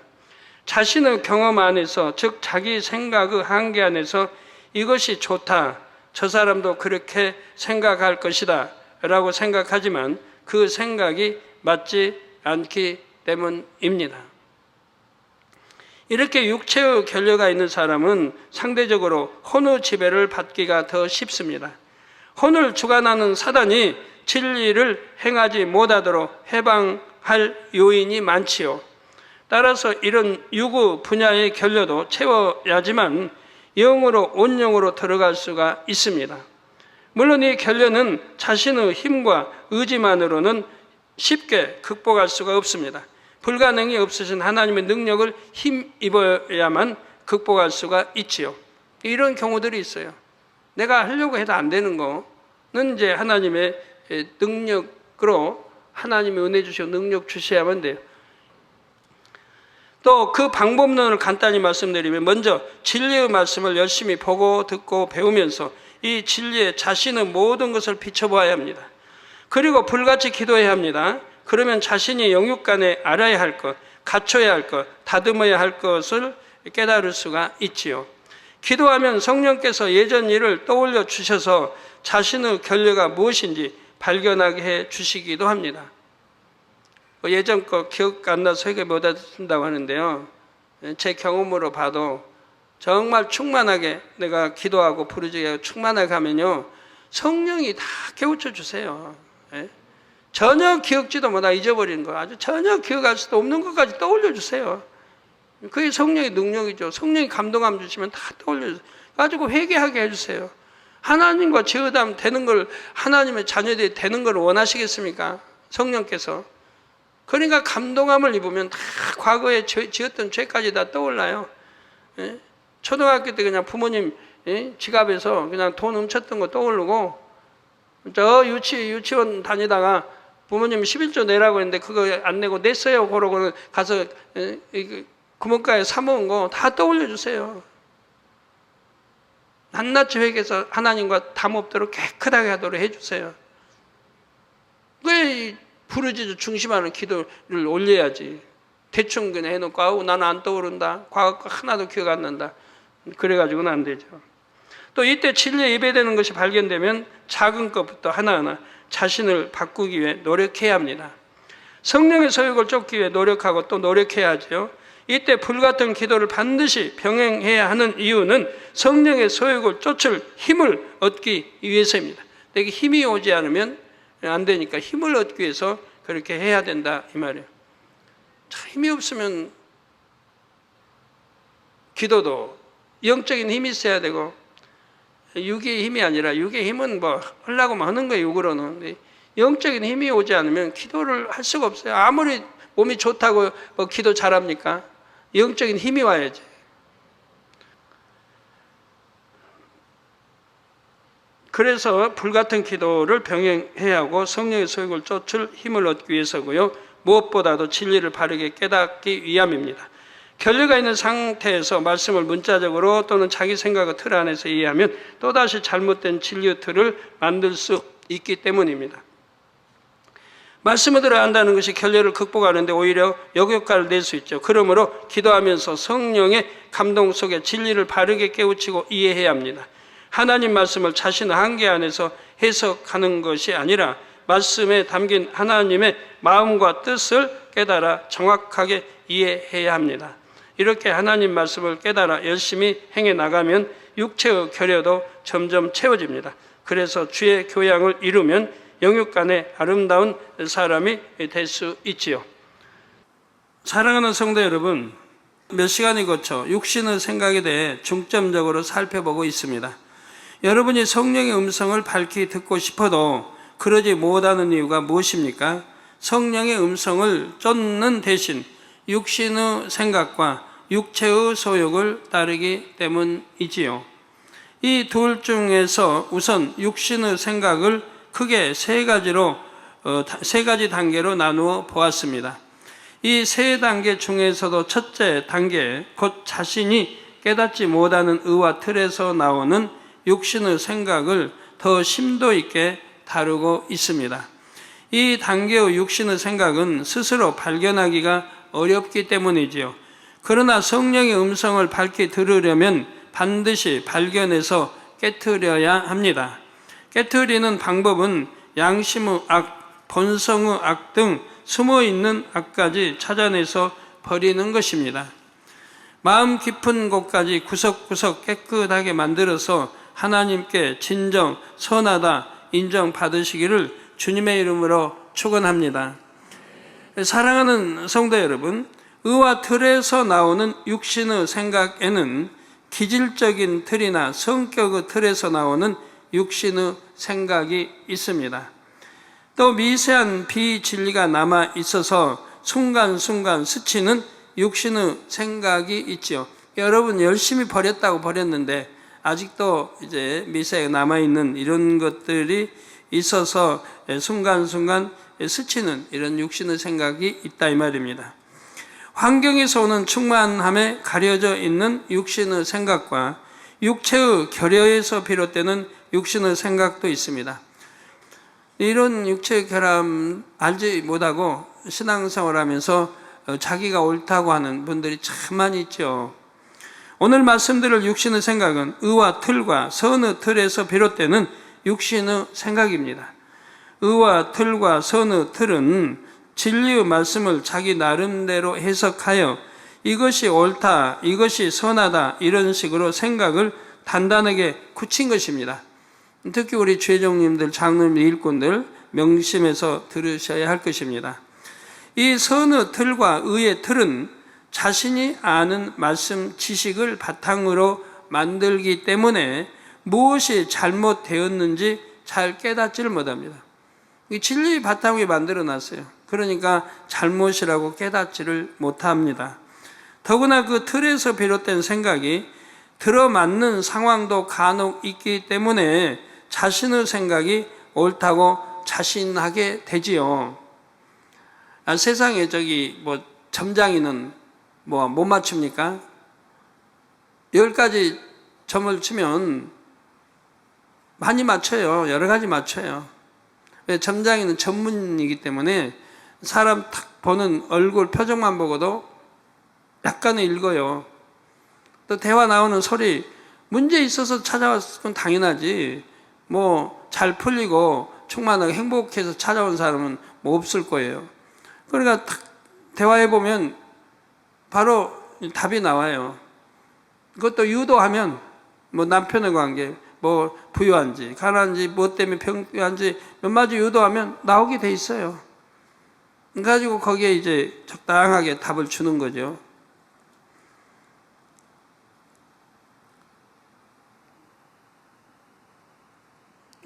자신의 경험 안에서, 즉 자기 생각의 한계 안에서 이것이 좋다, 저 사람도 그렇게 생각할 것이다 라고 생각하지만 그 생각이 맞지 않기 때문입니다. 이렇게 육체의 결여가 있는 사람은 상대적으로 혼의 지배를 받기가 더 쉽습니다. 혼을 주관하는 사단이 진리를 행하지 못하도록 해방할 요인이 많지요. 따라서 이런 육의 분야의 결여도 채워야지만 영으로 온영으로 들어갈 수가 있습니다. 물론 이 결여는 자신의 힘과 의지만으로는 쉽게 극복할 수가 없습니다. 불가능이 없으신 하나님의 능력을 힘입어야만 극복할 수가 있지요. 이런 경우들이 있어요. 내가 하려고 해도 안 되는 거는 이제 하나님의 능력으로 하나님의 은혜 주시고 능력 주셔야만 돼요. 또 그 방법론을 간단히 말씀드리면, 먼저 진리의 말씀을 열심히 보고 듣고 배우면서 이 진리에 자신의 모든 것을 비춰보아야 합니다. 그리고 불같이 기도해야 합니다. 그러면 자신이 영육간에 알아야 할 것, 갖춰야 할 것, 다듬어야 할 것을 깨달을 수가 있지요. 기도하면 성령께서 예전 일을 떠올려 주셔서 자신의 결례가 무엇인지 발견하게 해 주시기도 합니다. 예전 거 기억 안 나서 회개 못 하신다고 하는데요. 제 경험으로 봐도 정말 충만하게 내가 기도하고 부르짖고 충만하게 하면요, 성령이 다 깨우쳐 주세요. 전혀 기억지도 못하고 잊어버리는 거, 아주 전혀 기억할 수도 없는 것까지 떠올려 주세요. 그게 성령의 능력이죠. 성령이 감동함 주시면 다 떠올려 주세요. 가지고 회개하게 해주세요. 하나님과 제어담 되는 걸, 하나님의 자녀들이 되는 걸 원하시겠습니까? 성령께서. 그러니까 감동함을 입으면 다 과거에 지었던 죄까지 다 떠올라요. 초등학교 때 그냥 부모님 지갑에서 그냥 돈 훔쳤던 거 떠오르고, 저 유치원 다니다가 부모님 11조 내라고 했는데 그거 안 내고 냈어요. 그러고 가서 구멍가에 사모은 거 다 떠올려 주세요. 낱낱이 회개해서 하나님과 담 없도록 깨끗하게 하도록 해주세요. 왜 부르짖어 중심하는 기도를 올려야지. 대충 그냥 해놓고 아우 나는 안 떠오른다, 과거 거 하나도 기억 안 난다, 그래가지고는 안 되죠. 또 이때 진리에 예배되는 것이 발견되면 작은 것부터 하나하나 자신을 바꾸기 위해 노력해야 합니다. 성령의 소욕을 쫓기 위해 노력하고 또 노력해야 하죠. 이때 불같은 기도를 반드시 병행해야 하는 이유는 성령의 소욕을 쫓을 힘을 얻기 위해서입니다. 내게 힘이 오지 않으면 안 되니까 힘을 얻기 위해서 그렇게 해야 된다 이 말이에요. 힘이 없으면 기도도 영적인 힘이 있어야 되고, 육의 힘이 아니라, 육의 힘은 뭐 하려고만 하는 거예요, 육으로는. 영적인 힘이 오지 않으면 기도를 할 수가 없어요. 아무리 몸이 좋다고 뭐 기도 잘합니까? 영적인 힘이 와야지. 그래서 불같은 기도를 병행해야 하고 성령의 소욕을 쫓을 힘을 얻기 위해서고요. 무엇보다도 진리를 바르게 깨닫기 위함입니다. 결례가 있는 상태에서 말씀을 문자적으로 또는 자기 생각의 틀 안에서 이해하면 또다시 잘못된 진리의 틀을 만들 수 있기 때문입니다. 말씀을 들어야 한다는 것이 결례를 극복하는데 오히려 역효과를 낼 수 있죠. 그러므로 기도하면서 성령의 감동 속에 진리를 바르게 깨우치고 이해해야 합니다. 하나님 말씀을 자신의 한계 안에서 해석하는 것이 아니라 말씀에 담긴 하나님의 마음과 뜻을 깨달아 정확하게 이해해야 합니다. 이렇게 하나님 말씀을 깨달아 열심히 행해 나가면 육체의 결여도 점점 채워집니다. 그래서 주의 교양을 이루면 영육간의 아름다운 사람이 될 수 있지요. 사랑하는 성도 여러분, 몇 시간이 거쳐 육신의 생각에 대해 중점적으로 살펴보고 있습니다. 여러분이 성령의 음성을 밝히 듣고 싶어도 그러지 못하는 이유가 무엇입니까? 성령의 음성을 쫓는 대신 육신의 생각과 육체의 소욕을 따르기 때문이지요. 이 둘 중에서 우선 육신의 생각을 크게 세 가지 단계로 나누어 보았습니다. 이 세 단계 중에서도 첫째 단계, 곧 자신이 깨닫지 못하는 의와 틀에서 나오는 육신의 생각을 더 심도 있게 다루고 있습니다. 이 단계의 육신의 생각은 스스로 발견하기가 어렵기 때문이지요. 그러나 성령의 음성을 밝히 들으려면 반드시 발견해서 깨트려야 합니다. 깨트리는 방법은 양심의 악, 본성의 악 등 숨어있는 악까지 찾아내서 버리는 것입니다. 마음 깊은 곳까지 구석구석 깨끗하게 만들어서 하나님께 진정 선하다 인정받으시기를 주님의 이름으로 축원합니다. 사랑하는 성도 여러분, 의와 틀에서 나오는 육신의 생각에는 기질적인 틀이나 성격의 틀에서 나오는 육신의 생각이 있습니다. 또 미세한 비진리가 남아 있어서 순간순간 스치는 육신의 생각이 있지요. 여러분 열심히 버렸다고 버렸는데 아직도 이제 미세에 남아있는 이런 것들이 있어서 순간순간 스치는 이런 육신의 생각이 있다 이 말입니다. 환경에서 오는 충만함에 가려져 있는 육신의 생각과 육체의 결여에서 비롯되는 육신의 생각도 있습니다. 이런 육체의 결함 알지 못하고 신앙생활하면서 자기가 옳다고 하는 분들이 참 많이 있죠. 오늘 말씀드릴 육신의 생각은 의와 틀과 선의 틀에서 비롯되는 육신의 생각입니다. 의와 틀과 선의 틀은 진리의 말씀을 자기 나름대로 해석하여 이것이 옳다, 이것이 선하다 이런 식으로 생각을 단단하게 굳힌 것입니다. 특히 우리 죄종님들, 장로님, 일꾼들 명심해서 들으셔야 할 것입니다. 이 선의 틀과 의의 틀은 자신이 아는 말씀 지식을 바탕으로 만들기 때문에 무엇이 잘못되었는지 잘 깨닫지를 못합니다. 진리의 바탕 위에 만들어놨어요. 그러니까 잘못이라고 깨닫지를 못합니다. 더구나 그 틀에서 비롯된 생각이 들어맞는 상황도 간혹 있기 때문에 자신의 생각이 옳다고 자신하게 되지요. 세상에 점장이는 못 맞춥니까? 10가지 점을 치면 많이 맞춰요. 여러 가지 맞춰요. 왜? 점장이는 전문이기 때문에 사람 탁 보는 얼굴 표정만 보고도 약간은 읽어요. 또 대화 나오는 소리, 문제 있어서 찾아왔으면 당연하지. 잘 풀리고 충만하게 행복해서 찾아온 사람은 없을 거예요. 그러니까 탁 대화해보면 바로 답이 나와요. 그것도 유도하면 남편의 관계, 부유한지 가난한지 뭐 때문에 병한지 몇 마디 유도하면 나오게 돼 있어요. 가지고 거기에 이제 적당하게 답을 주는 거죠.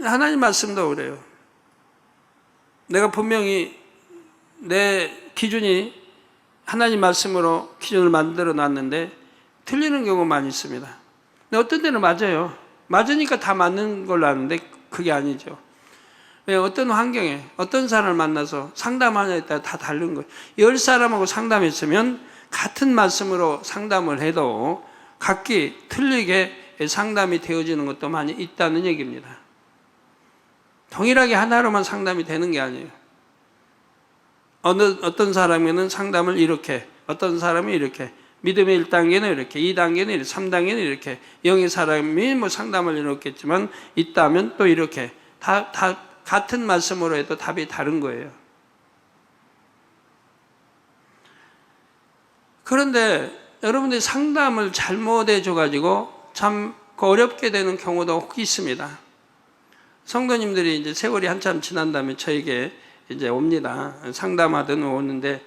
하나님 말씀도 그래요. 내가 분명히 내 기준이 하나님 말씀으로 기준을 만들어 놨는데 틀리는 경우가 많이 있습니다. 근데 어떤 때는 맞아요. 맞으니까 다 맞는 걸로 아는데 그게 아니죠. 왜? 어떤 환경에 어떤 사람을 만나서 상담하냐에 따라 다 다른 거예요. 10사람하고 상담했으면 같은 말씀으로 상담을 해도 각기 틀리게 상담이 되어지는 것도 많이 있다는 얘기입니다. 동일하게 하나로만 상담이 되는 게 아니에요. 어떤 사람에는 상담을 이렇게, 어떤 사람이 이렇게, 믿음의 1단계는 이렇게, 2단계는 이렇게, 3단계는 이렇게, 영의 사람이 상담을 이렇게 했지만 있다면 또 이렇게, 다 같은 말씀으로 해도 답이 다른 거예요. 그런데 여러분들이 상담을 잘못해 줘가지고 참 어렵게 되는 경우도 혹 있습니다. 성도님들이 이제 세월이 한참 지난 다음에 저에게 이제 옵니다. 상담하든 오는데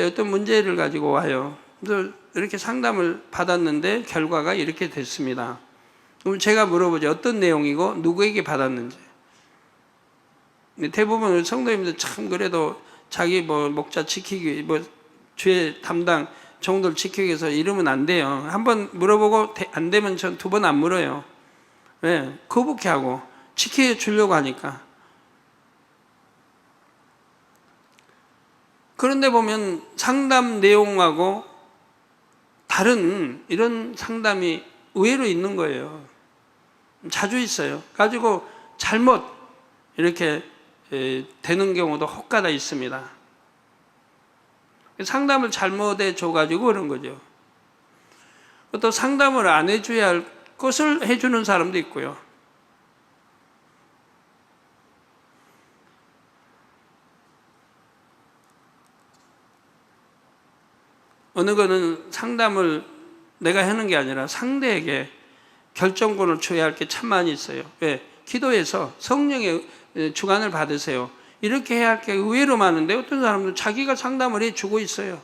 어떤 문제를 가지고 와요. 그래서 이렇게 상담을 받았는데 결과가 이렇게 됐습니다. 그럼 제가 물어보죠. 어떤 내용이고 누구에게 받았는지. 대부분 성도님들 참 그래도 자기 목자 지키기, 죄 담당 정도를 지키기 위해서 이러면 안 돼요. 한번 물어보고 안 되면 전 2번 안 물어요. 왜? 거북해하고 지켜주려고 하니까. 그런데 보면 상담 내용하고 다른 이런 상담이 의외로 있는 거예요. 자주 있어요. 가지고 잘못 이렇게 되는 경우도 혹가다 있습니다. 상담을 잘못해 줘가지고 그런 거죠. 또 상담을 안 해줘야 할 것을 해주는 사람도 있고요. 어느 거는 상담을 내가 하는 게 아니라 상대에게 결정권을 줘야 할 게 참 많이 있어요. 왜? 기도해서 성령의 주관을 받으세요. 이렇게 해야 할 게 의외로 많은데 어떤 사람들은 자기가 상담을 해주고 있어요.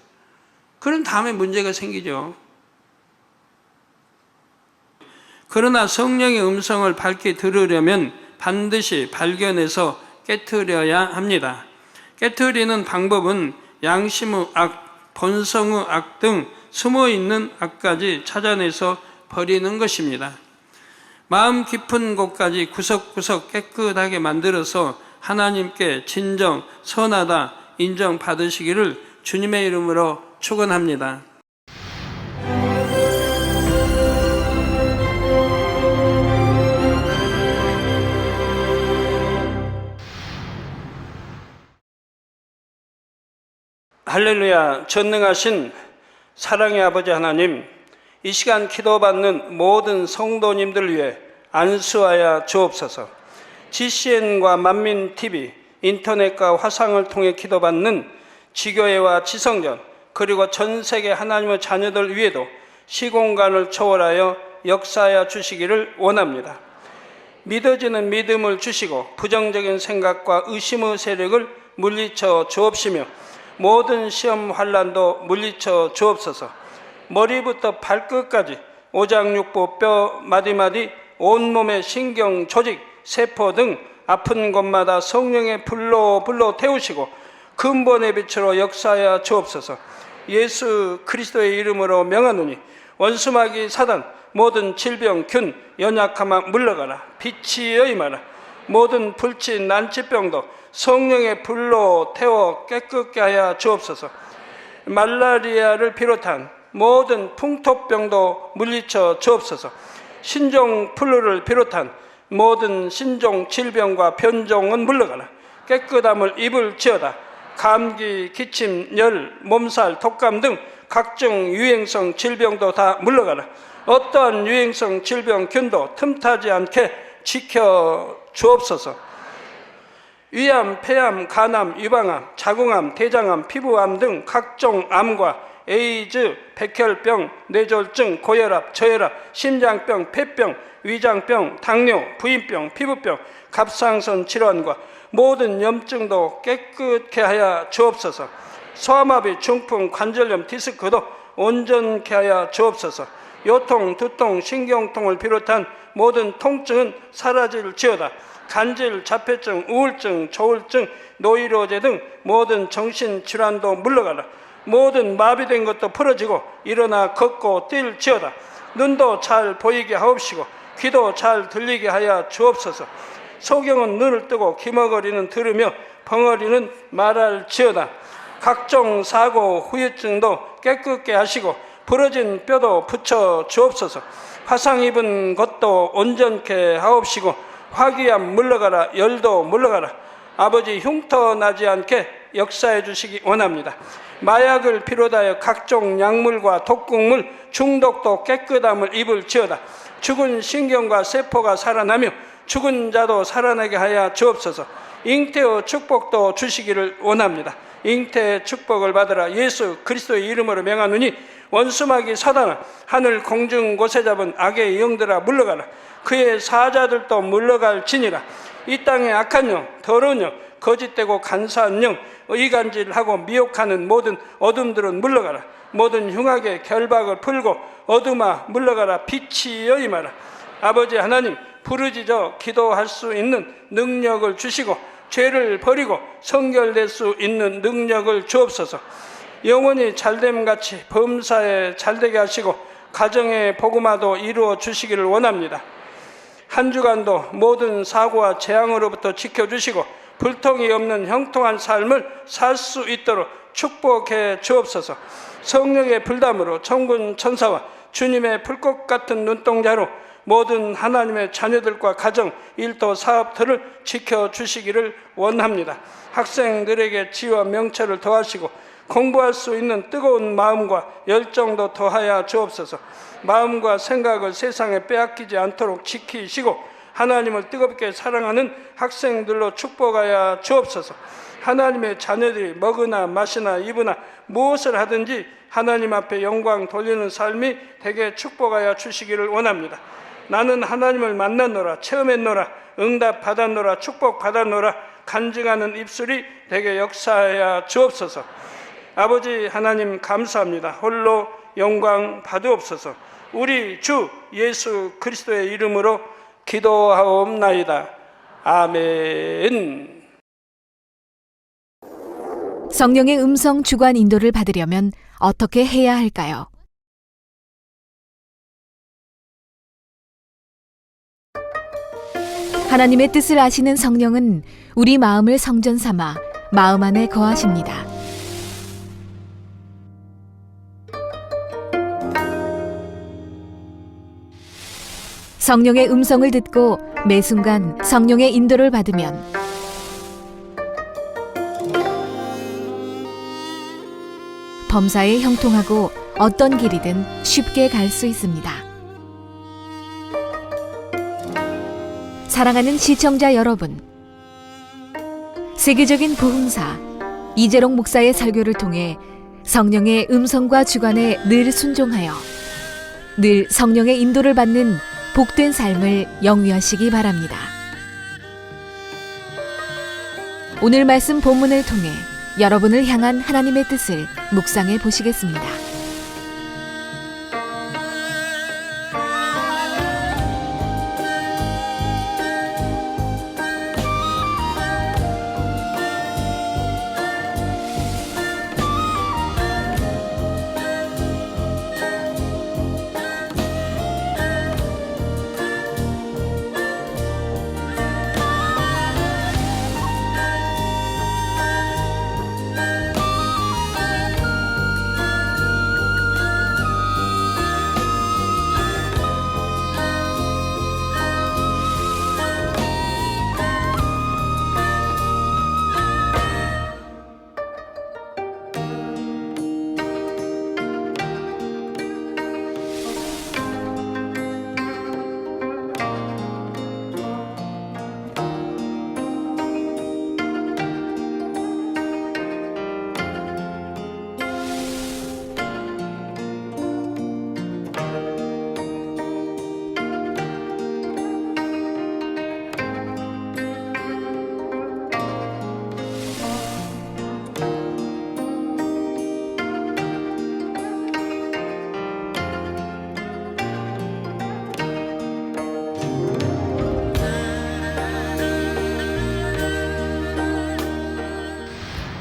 그런 다음에 문제가 생기죠. 그러나 성령의 음성을 밝게 들으려면 반드시 발견해서 깨트려야 합니다. 깨트리는 방법은 양심의 악, 본성의 악 등 숨어있는 악까지 찾아내서 버리는 것입니다. 마음 깊은 곳까지 구석구석 깨끗하게 만들어서 하나님께 진정 선하다 인정받으시기를 주님의 이름으로 축원합니다. 할렐루야. 전능하신 사랑의 아버지 하나님, 이 시간 기도받는 모든 성도님들 위해 안수하여 주옵소서. GCN과 만민TV, 인터넷과 화상을 통해 기도받는 지교회와 지성전, 그리고 전 세계 하나님의 자녀들 위에도 시공간을 초월하여 역사하여 주시기를 원합니다. 믿어지는 믿음을 주시고 부정적인 생각과 의심의 세력을 물리쳐 주옵시며 모든 시험 환난도 물리쳐 주옵소서. 머리부터 발끝까지 오장육부 뼈 마디마디 온몸의 신경 조직 세포 등 아픈 곳마다 성령의 불로 태우시고 근본의 빛으로 역사하여 주옵소서. 예수 그리스도의 이름으로 명하노니 원수마귀 사단 모든 질병 균 연약함아 물러가라. 빛이여 임하라. 모든 불치 난치병도 성령의 불로 태워 깨끗게 하여 주옵소서. 말라리아를 비롯한 모든 풍토병도 물리쳐 주옵소서. 신종 플루를 비롯한 모든 신종 질병과 변종은 물러가라. 깨끗함을 입을지어다. 감기, 기침, 열, 몸살, 독감 등 각종 유행성 질병도 다 물러가라. 어떠한 유행성 질병균도 틈타지 않게 지켜 주옵소서. 위암, 폐암, 간암, 유방암, 자궁암, 대장암, 피부암 등 각종 암과 에이즈, 백혈병, 뇌졸중, 고혈압, 저혈압, 심장병, 폐병, 위장병, 당뇨, 부인병, 피부병, 갑상선 질환과 모든 염증도 깨끗게 하여 주옵소서. 소아마비, 중풍, 관절염, 디스크도 온전케 하여 주옵소서. 요통, 두통, 신경통을 비롯한 모든 통증은 사라질지어다. 간질, 자폐증, 우울증, 조울증, 노이로제 등 모든 정신질환도 물러가라. 모든 마비된 것도 풀어지고 일어나 걷고 뛸지어다. 눈도 잘 보이게 하옵시고 귀도 잘 들리게 하여 주옵소서. 소경은 눈을 뜨고 기머거리는 들으며 벙어리는 말할지어다. 각종 사고, 후유증도 깨끗게 하시고 부러진 뼈도 붙여 주옵소서. 화상 입은 것도 온전케 하옵시고 화기암 물러가라. 열도 물러가라. 아버지 흉터 나지 않게 역사해 주시기 원합니다. 마약을 비롯하여 각종 약물과 독극물 중독도 깨끗함을 입을지어다. 죽은 신경과 세포가 살아나며 죽은 자도 살아나게 하여 주옵소서. 잉태의 축복도 주시기를 원합니다. 잉태의 축복을 받으라. 예수 그리스도의 이름으로 명하노니 원수마귀 사단아, 하늘 공중 곳에 잡은 악의 영들아 물러가라. 그의 사자들도 물러갈지니라. 이 땅의 악한 영, 더러운 영, 거짓되고 간사한 영, 의간질하고 미혹하는 모든 어둠들은 물러가라. 모든 흉악의 결박을 풀고 어둠아 물러가라. 빛이여 임하라. 아버지 하나님, 부르짖어 기도할 수 있는 능력을 주시고 죄를 버리고 성결될 수 있는 능력을 주옵소서. 영원히 잘됨같이 범사에 잘되게 하시고 가정의 복음화도 이루어 주시기를 원합니다. 한 주간도 모든 사고와 재앙으로부터 지켜주시고 불통이 없는 형통한 삶을 살 수 있도록 축복해 주옵소서. 성령의 불담으로 천군 천사와 주님의 불꽃 같은 눈동자로 모든 하나님의 자녀들과 가정, 일도, 사업들을 지켜주시기를 원합니다. 학생들에게 지혜와 명철을 더하시고 공부할 수 있는 뜨거운 마음과 열정도 더하여 주옵소서. 마음과 생각을 세상에 빼앗기지 않도록 지키시고 하나님을 뜨겁게 사랑하는 학생들로 축복하여 주옵소서. 하나님의 자녀들이 먹으나 마시나 입으나 무엇을 하든지 하나님 앞에 영광 돌리는 삶이 되게 축복하여 주시기를 원합니다. 나는 하나님을 만났노라, 체험했노라, 응답 받았노라, 축복 받았노라 간증하는 입술이 되게 역사하여 주옵소서. 아버지 하나님 감사합니다. 홀로 영광 받으옵소서. 우리 주 예수 그리스도의 이름으로 기도하옵나이다. 아멘. 성령의 음성 주관 인도를 받으려면 어떻게 해야 할까요? 하나님의 뜻을 아시는 성령은 우리 마음을 성전 삼아 마음 안에 거하십니다. 성령의 음성을 듣고 매 순간 성령의 인도를 받으면 범사에 형통하고 어떤 길이든 쉽게 갈 수 있습니다. 사랑하는 시청자 여러분, 세계적인 복음사 이재롱 목사의 설교를 통해 성령의 음성과 주관에 늘 순종하여 늘 성령의 인도를 받는 복된 삶을 영위하시기 바랍니다. 오늘 말씀 본문을 통해 여러분을 향한 하나님의 뜻을 묵상해 보시겠습니다.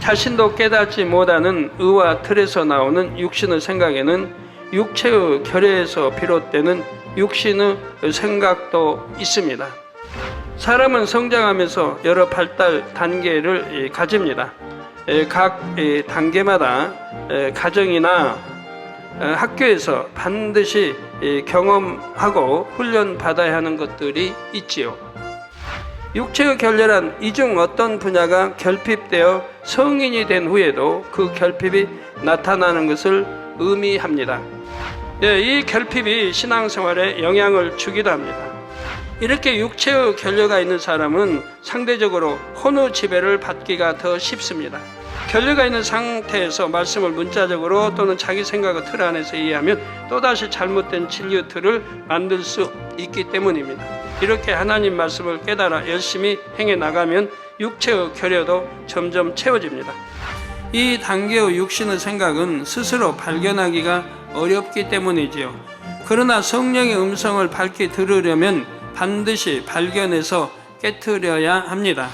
자신도 깨닫지 못하는 의와 틀에서 나오는 육신의 생각에는 육체의 결여에서 비롯되는 육신의 생각도 있습니다. 사람은 성장하면서 여러 발달 단계를 가집니다. 각 단계마다 가정이나 학교에서 반드시 경험하고 훈련받아야 하는 것들이 있지요. 육체의 결렬한 이 중 어떤 분야가 결핍되어 성인이 된 후에도 그 결핍이 나타나는 것을 의미합니다. 이 결핍이 신앙생활에 영향을 주기도 합니다. 이렇게 육체의 결여가 있는 사람은 상대적으로 혼의 지배를 받기가 더 쉽습니다. 결여가 있는 상태에서 말씀을 문자적으로 또는 자기 생각의 틀 안에서 이해하면 또다시 잘못된 진리의 틀을 만들 수 있기 때문입니다. 이렇게 하나님 말씀을 깨달아 열심히 행해 나가면 육체의 결여도 점점 채워집니다. 이 단계의 육신의 생각은 스스로 발견하기가 어렵기 때문이지요. 그러나 성령의 음성을 밝히 들으려면 반드시 발견해서 깨트려야 합니다.